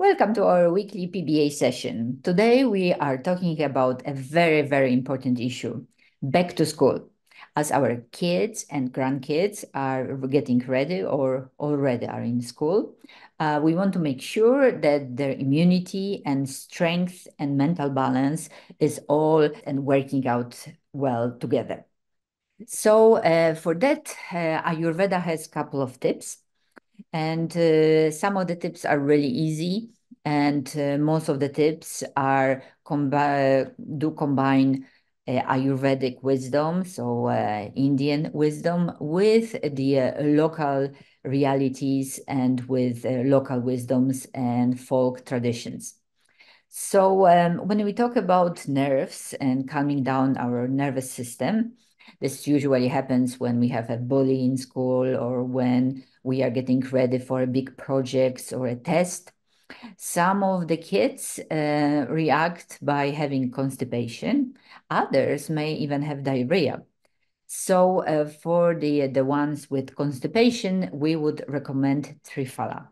Welcome to our weekly PBA session. Today we are talking about a very, very important issue, back to school. As our kids and grandkids are getting ready or already are in school, we want to make sure that their immunity and strength and mental balance is all and working out well together. So for that, Ayurveda has a couple of tips. And some of the tips are really easy, and most of the tips are combine Ayurvedic wisdom, so Indian wisdom, with the local realities and with local wisdoms and folk traditions. So, when we talk about nerves and calming down our nervous system, this usually happens when we have a bully in school or when we are getting ready for a big project or a test. Some of the kids react by having constipation. Others may even have diarrhea. So, for the ones with constipation, we would recommend Triphala.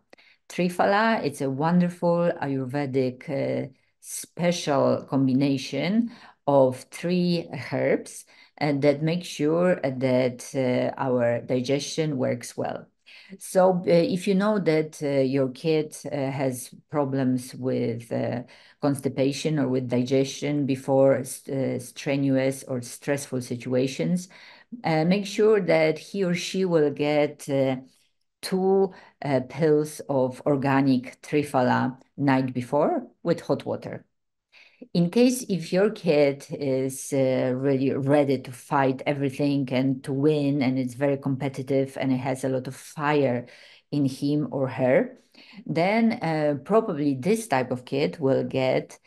Triphala, it's a wonderful Ayurvedic special combination of three herbs and that make sure that our digestion works well. So, if you know that your kid has problems with constipation or with digestion before strenuous or stressful situations, make sure that he or she will get two pills of organic Triphala night before with hot water. In case if your kid is really ready to fight everything and to win, and it's very competitive and it has a lot of fire in him or her, then probably this type of kid will get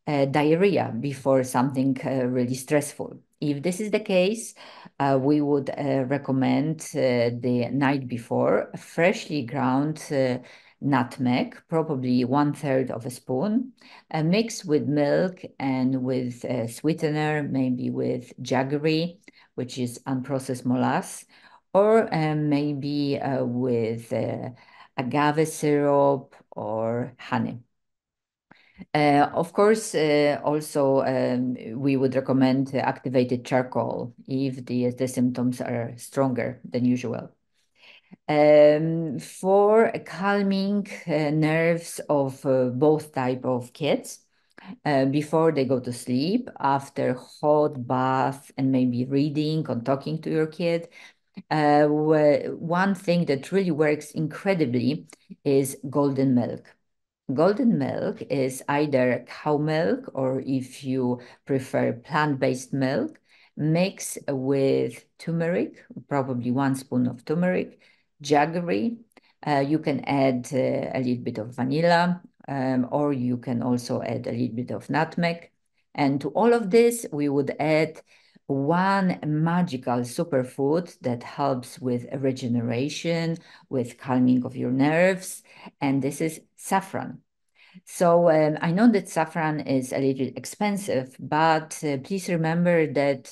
diarrhea before something really stressful. If this is the case, we would recommend the night before freshly ground nutmeg, probably 1/3 of a spoon, mixed with milk and with a sweetener, maybe with jaggery, which is unprocessed molasses, or maybe with agave syrup or honey. Of course, also we would recommend activated charcoal if the symptoms are stronger than usual. For calming nerves of both type of kids, before they go to sleep, after hot bath and maybe reading or talking to your kid, one thing that really works incredibly is golden milk. Golden milk is either cow milk or if you prefer plant-based milk, mix with turmeric, probably 1 spoon of turmeric, jaggery. You can add a little bit of vanilla, or you can also add a little bit of nutmeg. And to all of this, we would add one magical superfood that helps with regeneration, with calming of your nerves, and this is saffron. So I know that saffron is a little expensive, but please remember that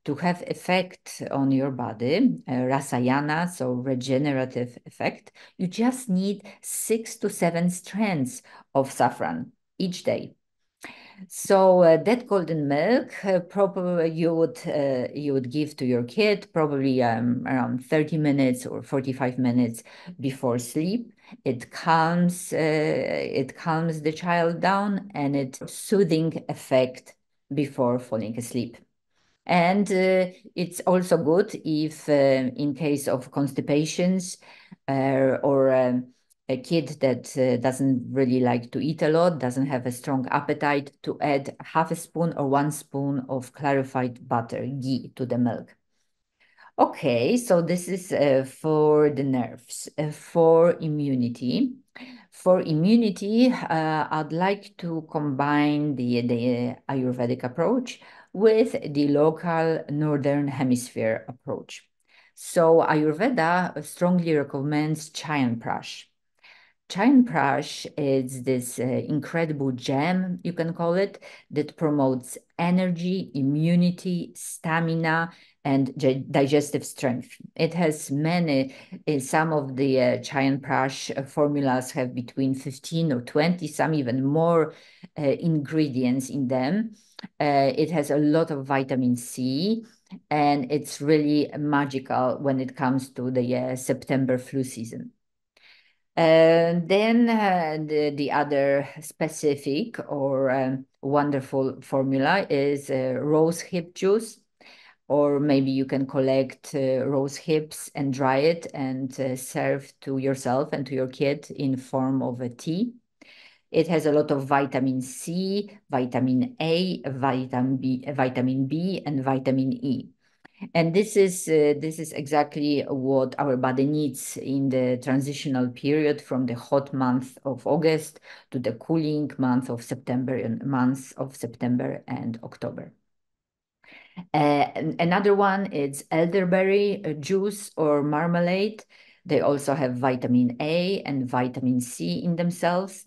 to have effect on your body, rasayana, so regenerative effect, you just need 6 to 7 strands of saffron each day. So that golden milk, probably you would give to your kid probably around 30 minutes or 45 minutes before sleep. It calms the child down and it's soothing effect before falling asleep. And it's also good if, in case of constipations or a kid that doesn't really like to eat a lot, doesn't have a strong appetite, to add half a spoon or 1 spoon of clarified butter, ghee, to the milk. Okay, so this is for the nerves. For immunity, I'd like to combine the Ayurvedic approach with the local Northern Hemisphere approach. So Ayurveda strongly recommends Chyawanprash. Chyawanprash is this incredible gem, you can call it, that promotes energy, immunity, stamina, and digestive strength. It has many, some of the Chyawanprash formulas have between 15 or 20, some even more ingredients in them. It has a lot of vitamin C, and it's really magical when it comes to the September flu season. Then the other specific or wonderful formula is rose hip juice, or maybe you can collect rose hips and dry it and serve to yourself and to your kid in form of a tea. It has a lot of vitamin C, vitamin A, vitamin B, and vitamin E. And this is exactly what our body needs in the transitional period from the hot month of August to the cooling month of September and months of September and October. Another one is elderberry juice or marmalade. They also have vitamin A and vitamin C in themselves.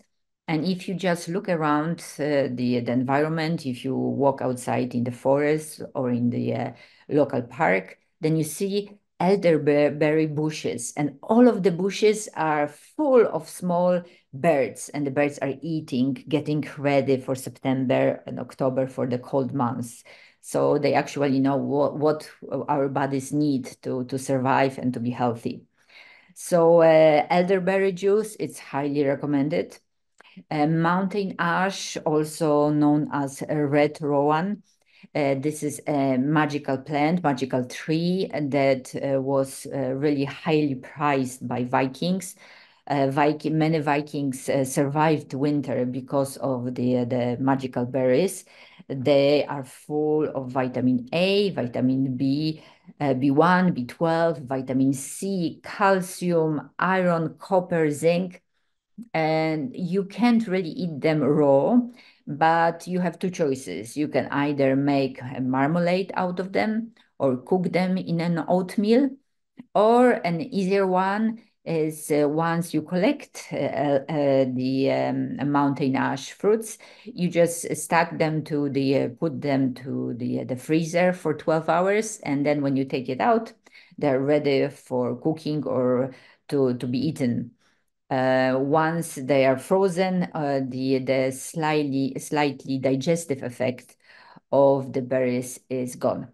And if you just look around the environment, if you walk outside in the forest or in the local park, then you see elderberry bushes. And all of the bushes are full of small birds, and the birds are eating, getting ready for September and October for the cold months. So they actually know what our bodies need to survive and to be healthy. So elderberry juice, it's highly recommended. Mountain ash, also known as red rowan. This is a magical plant, magical tree that was really highly prized by Vikings. Many Vikings survived winter because of the magical berries. They are full of vitamin A, vitamin B, B1, B12, vitamin C, calcium, iron, copper, zinc, and you can't really eat them raw, but you have two choices. You can either make a marmalade out of them or cook them in an oatmeal, or an easier one is once you collect the mountain ash fruits, you just stack them to put them to the freezer for 12 hours. And then when you take it out, they're ready for cooking or to be eaten. Once they are frozen, the slightly digestive effect of the berries is gone.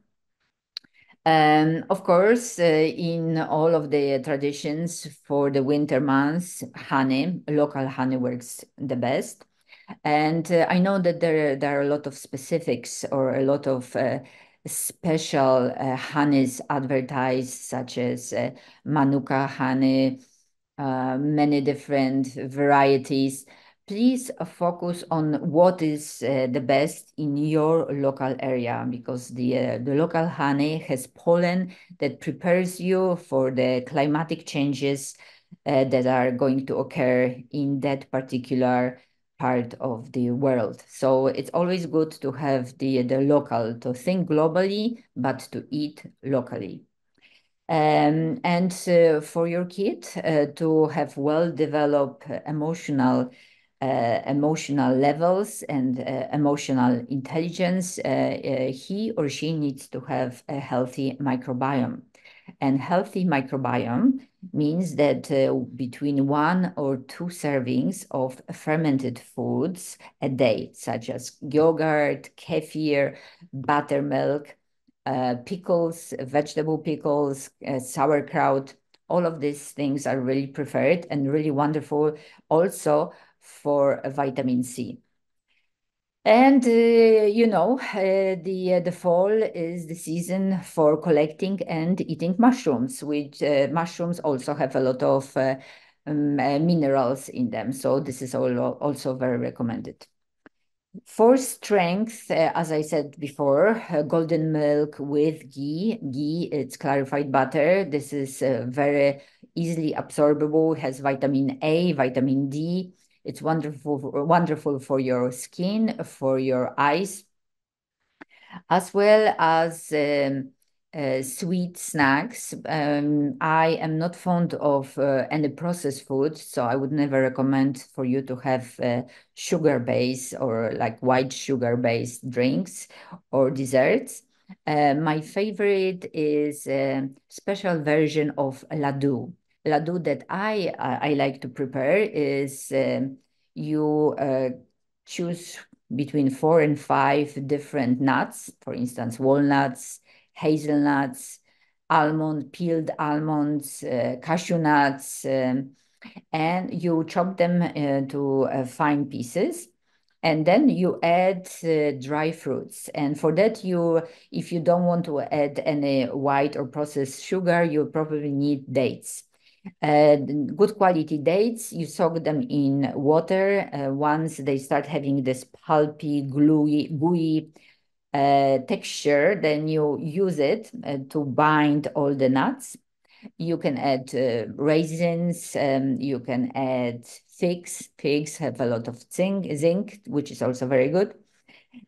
Of course, in all of the traditions for the winter months, honey, local honey works the best. And I know that there are a lot of specifics or a lot of special honeys advertised, such as Manuka honey, many different varieties. Please focus on what is the best in your local area, because the local honey has pollen that prepares you for the climatic changes that are going to occur in that particular part of the world. So it's always good to have the local, to think globally, but to eat locally. And for your kid to have well-developed emotional levels and emotional intelligence, he or she needs to have a healthy microbiome. And healthy microbiome means that between 1 or 2 servings of fermented foods a day, such as yogurt, kefir, buttermilk, pickles, vegetable pickles, sauerkraut, all of these things are really preferred and really wonderful also for vitamin C. And the fall is the season for collecting and eating mushrooms, which mushrooms also have a lot of minerals in them. So this is also very recommended. For strength, as I said before, golden milk with ghee. Ghee, it's clarified butter. This is very easily absorbable, has vitamin A, vitamin D. It's wonderful for your skin, for your eyes, as well as sweet snacks. I am not fond of any processed food, so I would never recommend for you to have sugar-based or like white sugar-based drinks or desserts. My favorite is a special version of laddu. Laddu that I like to prepare is you choose between 4 and 5 different nuts, for instance, walnuts, hazelnuts, peeled almonds, cashew nuts, and you chop them to fine pieces. And then you add dry fruits. And for that, if you don't want to add any white or processed sugar, you probably need dates. Good quality dates, you soak them in water. Once they start having this pulpy, gooey texture, then you use it to bind all the nuts. You can add raisins, you can add figs. Figs have a lot of zinc, which is also very good.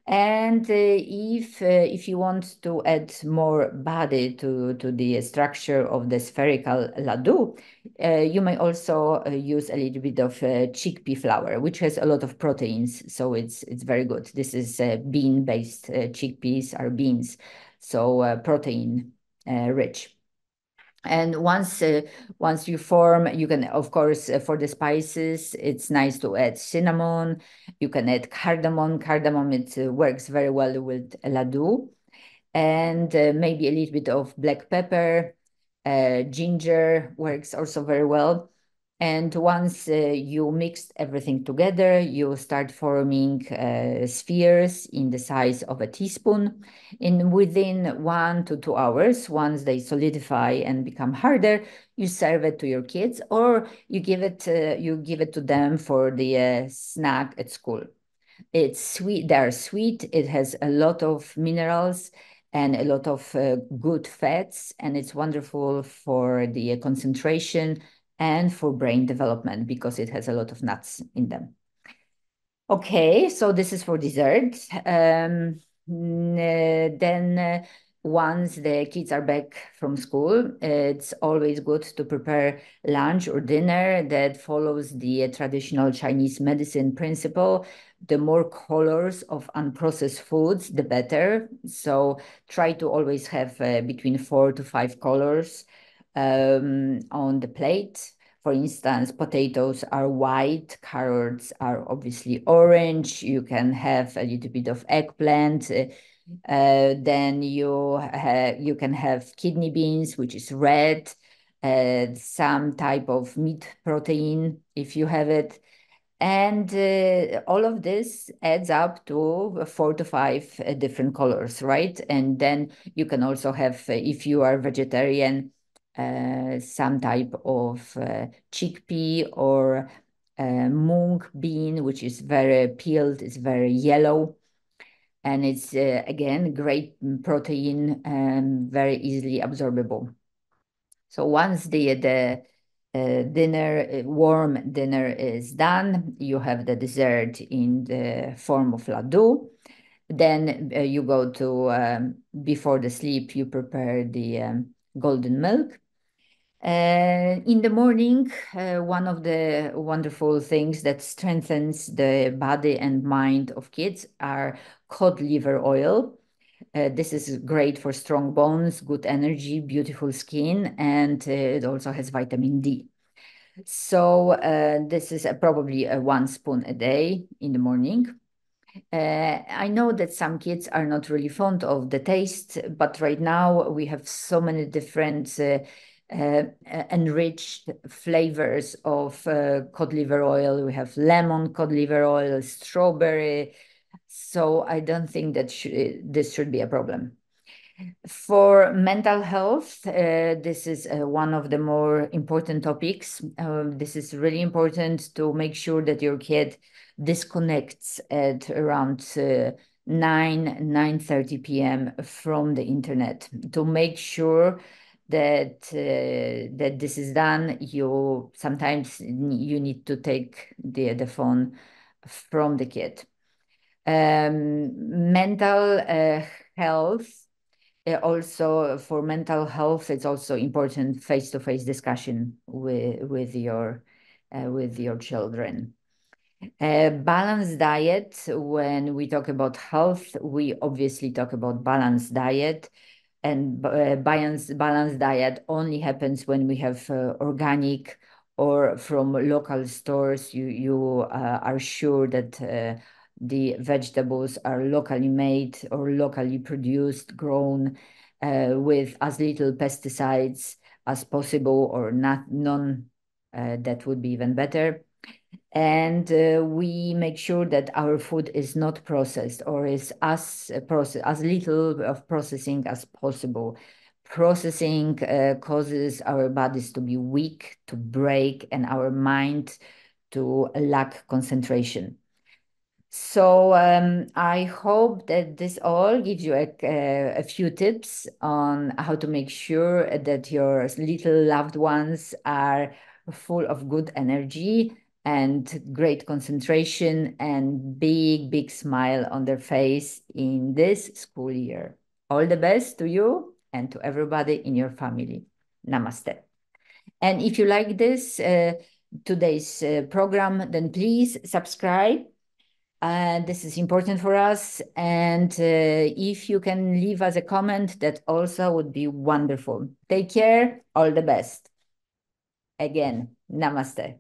And if you want to add more body to the structure of the spherical laddu, you may also use a little bit of chickpea flour, which has a lot of proteins, so it's very good. This is bean-based. Chickpeas are beans, so protein rich. And once you form, you can, of course, for the spices, it's nice to add cinnamon. You can add cardamom. Cardamom, it works very well with laddu. And maybe a little bit of black pepper. Ginger works also very well. And once you mix everything together, you start forming spheres in the size of a teaspoon. In within 1 to 2 hours, once they solidify and become harder, you serve it to your kids, or you give it to them for the snack at school. It's sweet. They're sweet. It has a lot of minerals and a lot of good fats, and it's wonderful for the concentration and for brain development because it has a lot of nuts in them. Okay, so this is for dessert. Then once the kids are back from school, it's always good to prepare lunch or dinner that follows the traditional Chinese medicine principle. The more colors of unprocessed foods, the better. So try to always have between 4 to 5 colors on the plate. For instance, potatoes are white, carrots are obviously orange. You can have a little bit of eggplant. Then you can have kidney beans, which is red, some type of meat protein if you have it. And all of this adds up to 4 to 5 different colors, right? And then you can also have, if you are vegetarian, some type of chickpea or mung bean, which is very peeled, it's very yellow. And it's, again, great protein and very easily absorbable. So once the warm dinner is done, you have the dessert in the form of laddu. Then you go to, before the sleep, you prepare the golden milk. In the morning, one of the wonderful things that strengthens the body and mind of kids are cod liver oil. This is great for strong bones, good energy, beautiful skin, and it also has vitamin D. So this is probably 1 spoon a day in the morning. I know that some kids are not really fond of the taste, but right now we have so many different enriched flavors of cod liver oil. We have lemon cod liver oil, strawberry. So I don't think that this should be a problem. For mental health, this is one of the more important topics. This is really important to make sure that your kid disconnects at around 9:30 p.m. from the internet. To make sure that this is done, sometimes you need to take the phone from the kid. Mental health, also for mental health, it's also important face-to-face discussion with your children. A balanced diet, when we talk about health, we obviously talk about balanced diet. And balanced diet only happens when we have organic or from local stores. You are sure that the vegetables are locally made or locally produced, grown with as little pesticides as possible, or not none. That would be even better. And we make sure that our food is not processed, or is as little of processing as possible. Processing causes our bodies to be weak, to break, and our mind to lack concentration. So I hope that this all gives you a few tips on how to make sure that your little loved ones are full of good energy and great concentration and big, big smile on their face in this school year. All the best to you and to everybody in your family. Namaste. And if you like this today's program, then please subscribe. This is important for us. And if you can leave us a comment, that also would be wonderful. Take care. All the best. Again, namaste.